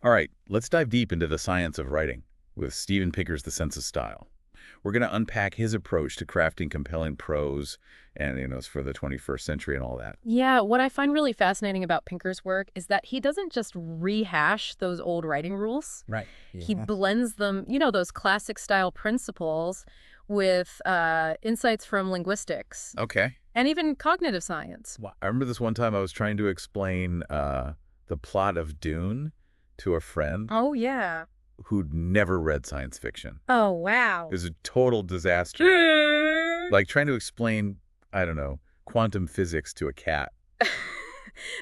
All right, let's dive deep into the science of writing with Steven Pinker's The Sense of Style. We're going to unpack his approach to crafting compelling prose and, it's for the 21st century and all that. Yeah, what I find really fascinating about Pinker's work is that he doesn't just rehash those old writing rules. Right. He Yeah. blends them, those classic style principles with insights from linguistics Okay. and even cognitive science. Wow. I remember this one time I was trying to explain the plot of Dune to a friend Oh, yeah. who'd never read science fiction. Oh, wow. It was a total disaster. Like trying to explain, I don't know, quantum physics to a cat.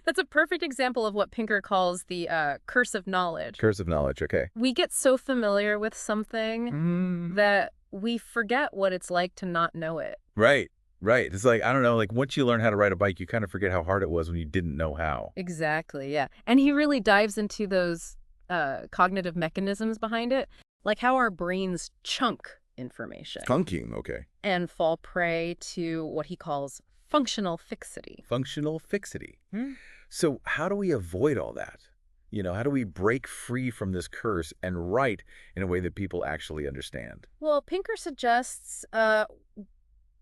That's a perfect example of what Pinker calls the curse of knowledge. Curse of knowledge, okay. We get so familiar with something that we forget what it's like to not know it. Right, right. It's like, I don't know, like once you learn how to ride a bike, you kind of forget how hard it was when you didn't know how. Exactly, yeah. And he really dives into those cognitive mechanisms behind it, like how our brains chunk information Chunking, okay. and fall prey to what he calls functional fixity. Functional fixity. So how do we avoid all that? How do we break free from this curse and write in a way that people actually understand? Well, Pinker suggests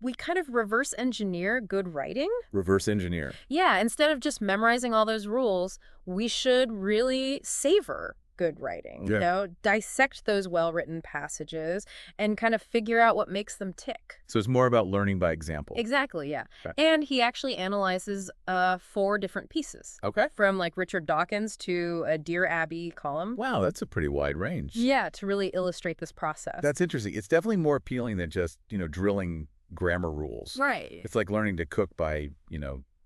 we kind of reverse engineer good writing. Reverse engineer. Yeah, instead of just memorizing all those rules, we should really savor good writing, dissect those well-written passages and kind of figure out what makes them tick. So it's more about learning by example. Exactly, yeah. Okay. And he actually analyzes 4 different pieces. Okay. From like Richard Dawkins to a Dear Abby column. Wow, that's a pretty wide range. Yeah, to really illustrate this process. That's interesting. It's definitely more appealing than just, drilling grammar rules. right. It's like learning to cook by,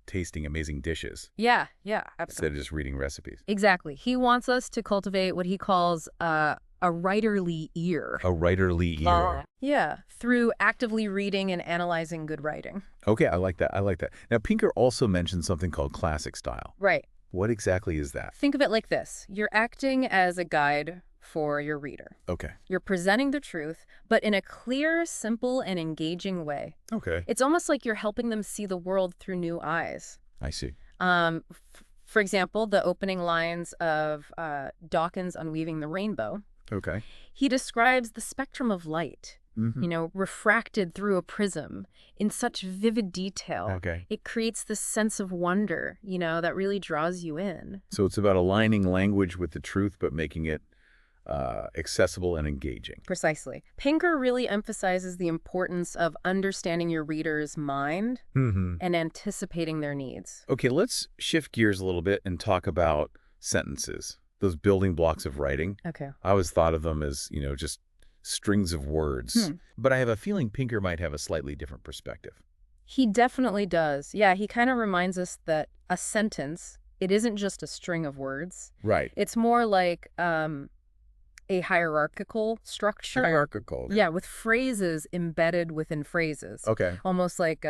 tasting amazing dishes Yeah, instead absolutely. of just reading recipes. Exactly. He wants us to cultivate what he calls a writerly ear. A writerly ear. Yeah, through actively reading and analyzing good writing. Okay, I like that. I like that. Now, Pinker also mentioned something called classic style. Right. What exactly is that? Think of it like this. You're acting as a guide for your reader. Okay. You're presenting the truth, but in a clear, simple, and engaging way. Okay. It's almost like you're helping them see the world through new eyes. I see. For example, the opening lines of Dawkins' Unweaving the Rainbow. Okay. He describes the spectrum of light, Mm-hmm. refracted through a prism in such vivid detail. Okay. It creates this sense of wonder, that really draws you in. So it's about aligning language with the truth, but making it accessible and engaging. Precisely. Pinker really emphasizes the importance of understanding your reader's mind Mm-hmm. and anticipating their needs. Okay, let's shift gears a little bit and talk about sentences, those building blocks of writing. Okay. I always thought of them as, just strings of words. Hmm. But I have a feeling Pinker might have a slightly different perspective. He definitely does. Yeah, he kind of reminds us that a sentence, it isn't just a string of words. Right. It's more like a hierarchical structure. Hierarchical. Yeah, with phrases embedded within phrases. Okay. Almost like,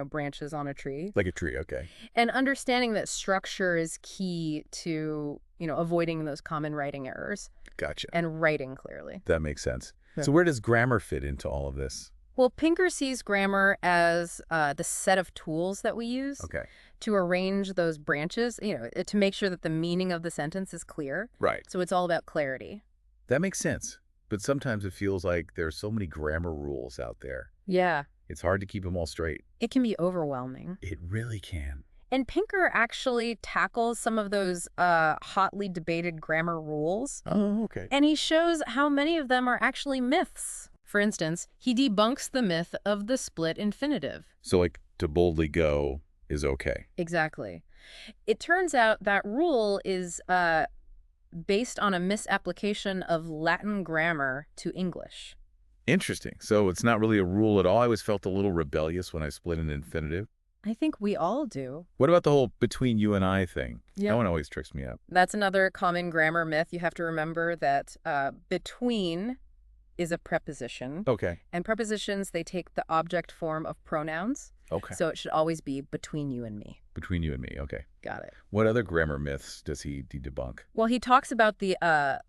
branches on a tree. Like a tree, okay. And understanding that structure is key to, avoiding those common writing errors Gotcha. and writing clearly. That makes sense. Yeah. So where does grammar fit into all of this? Well, Pinker sees grammar as the set of tools that we use Okay. to arrange those branches, to make sure that the meaning of the sentence is clear. Right. So it's all about clarity. That makes sense. But sometimes it feels like there's so many grammar rules out there. Yeah, It's hard to keep them all straight. it can be overwhelming. It really can. And Pinker actually tackles some of those hotly debated grammar rules, Oh, okay. and he shows how many of them are actually myths. For instance, he debunks the myth of the split infinitive. So like to boldly go is okay. Exactly. It turns out that rule is based on a misapplication of Latin grammar to English. Interesting. So it's not really a rule at all. I always felt a little rebellious when I split an infinitive. I think we all do. What about the whole between you and I thing? Yeah. That one always tricks me up. That's another common grammar myth. You have to remember that between is a preposition. Okay. And prepositions, they take the object form of pronouns. Okay. So it should always be between you and me. Between you and me. Okay. Got it. What other grammar myths does he debunk? Well, he talks about the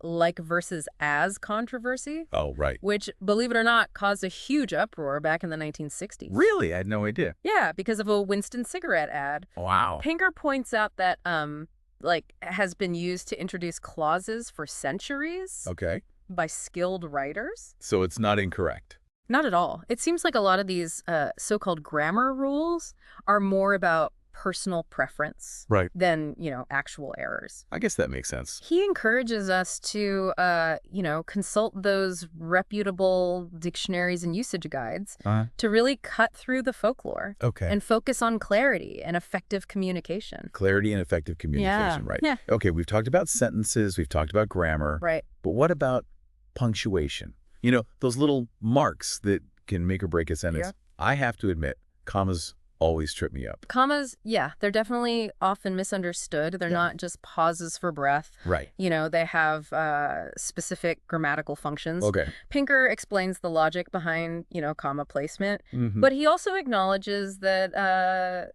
like versus as controversy, Oh, right. which, believe it or not, caused a huge uproar back in the 1960s. Really? I had no idea. Yeah, because of a Winston cigarette ad. Wow. Pinker points out that has been used to introduce clauses for centuries Okay. by skilled writers. So it's not incorrect. Not at all. It seems like a lot of these so-called grammar rules are more about personal preference Right. than, actual errors. I guess that makes sense. He encourages us to, consult those reputable dictionaries and usage guides to really cut through the folklore Okay. and focus on clarity and effective communication. Clarity and effective communication, right? Yeah. Okay, we've talked about sentences, we've talked about grammar. Right. But what about punctuation? Those little marks that can make or break a sentence. Yeah. I have to admit, commas always trip me up. Commas, yeah, they're definitely often misunderstood. They're not just pauses for breath. Right. They have specific grammatical functions. Okay. Pinker explains the logic behind, comma placement, Mm-hmm. but he also acknowledges that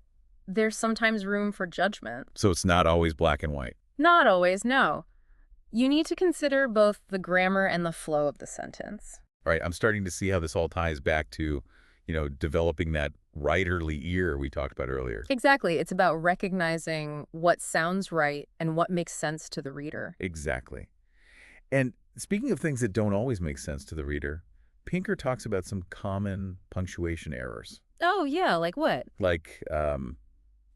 there's sometimes room for judgment. So it's not always black and white. Not always, no. You need to consider both the grammar and the flow of the sentence. Right. I'm starting to see how this all ties back to, developing that writerly ear we talked about earlier. Exactly. It's about recognizing what sounds right and what makes sense to the reader. Exactly. And speaking of things that don't always make sense to the reader, Pinker talks about some common punctuation errors. Oh, yeah, like what? Like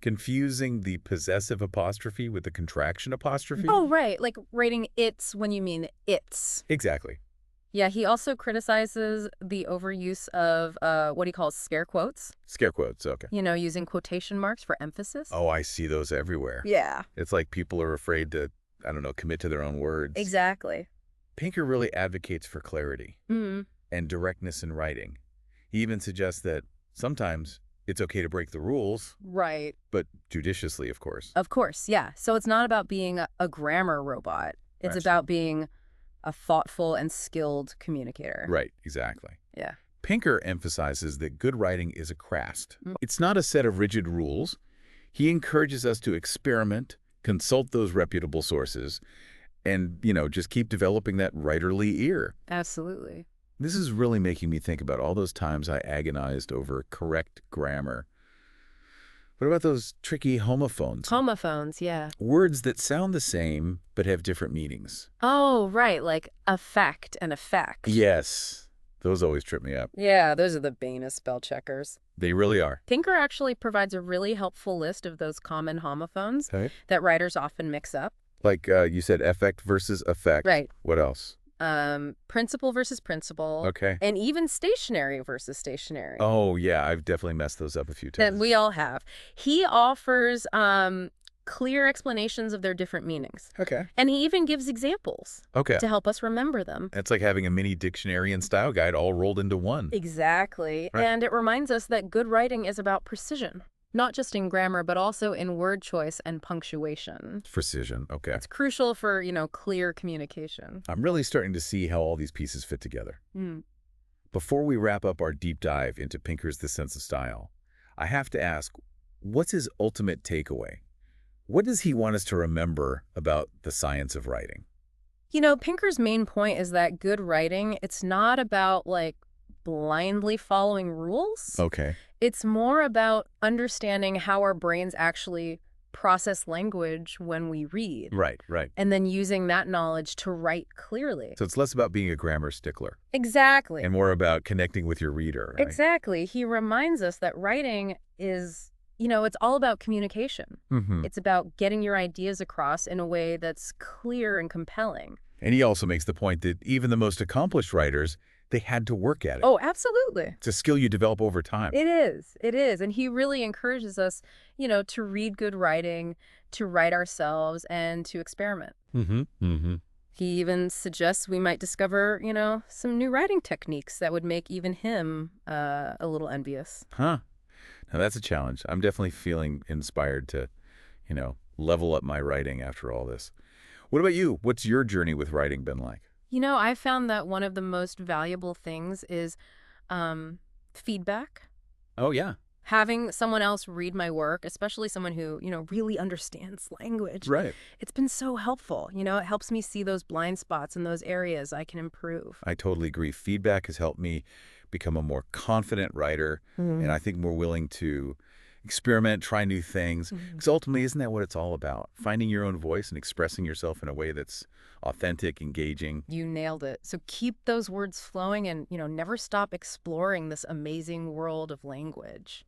confusing the possessive apostrophe with the contraction apostrophe. Oh, right, like writing it's when you mean it's. Exactly. Yeah, he also criticizes the overuse of what he calls scare quotes. Scare quotes, okay. Using quotation marks for emphasis. Oh, I see those everywhere. Yeah. It's like people are afraid to, commit to their own words. Exactly. Pinker really advocates for clarity Mm-hmm. and directness in writing. He even suggests that sometimes it's okay to break the rules, Right. but judiciously, of course. Of course, yeah. So it's not about being a grammar robot. It's Right. about being a thoughtful and skilled communicator. Right, exactly. Yeah. Pinker emphasizes that good writing is a craft. Mm. It's not a set of rigid rules. He encourages us to experiment, consult those reputable sources, and, just keep developing that writerly ear. Absolutely. This is really making me think about all those times I agonized over correct grammar. What about those tricky homophones? Homophones, yeah. Words that sound the same but have different meanings. Oh, right, like affect and effect. Yes, those always trip me up. Yeah, those are the bane of spell checkers. They really are. Pinker actually provides a really helpful list of those common homophones Okay. that writers often mix up. Like you said, affect versus effect. Right. What else? Principle versus principle. Okay. And even stationary versus stationary. Oh, yeah, I've definitely messed those up a few times. That we all have. He offers clear explanations of their different meanings. Okay. And he even gives examples Okay. to help us remember them. It's like having a mini dictionary and style guide all rolled into one. Exactly. Right. And it reminds us that good writing is about precision, not just in grammar, but also in word choice and punctuation. Precision. Okay. It's crucial for, clear communication. I'm really starting to see how all these pieces fit together. Mm. Before we wrap up our deep dive into Pinker's The Sense of Style, I have to ask, what's his ultimate takeaway? What does he want us to remember about the science of writing? Pinker's main point is that good writing, it's not about, blindly following rules. Okay. It's more about understanding how our brains actually process language when we read. Right, right. And then using that knowledge to write clearly. So it's less about being a grammar stickler Exactly. and more about connecting with your reader, right? Exactly. He reminds us that writing is, it's all about communication. Mm-hmm. It's about getting your ideas across in a way that's clear and compelling. And he also makes the point that even the most accomplished writers, they had to work at it. Oh, absolutely. It's a skill you develop over time. It is. It is. And he really encourages us, to read good writing, to write ourselves, and to experiment. Mm-hmm. Mm-hmm. He even suggests we might discover, some new writing techniques that would make even him a little envious. Huh. Now that's a challenge. I'm definitely feeling inspired to, level up my writing after all this. What about you? What's your journey with writing been like? I found that one of the most valuable things is feedback. Oh, yeah. Having someone else read my work, especially someone who, really understands language. Right. It's been so helpful. It helps me see those blind spots and those areas I can improve. I totally agree. Feedback has helped me become a more confident writer, and I think more willing to, experiment, try new things. Mhm. Because ultimately, isn't that what it's all about? Finding your own voice and expressing yourself in a way that's authentic, engaging. You nailed it. So keep those words flowing and, never stop exploring this amazing world of language.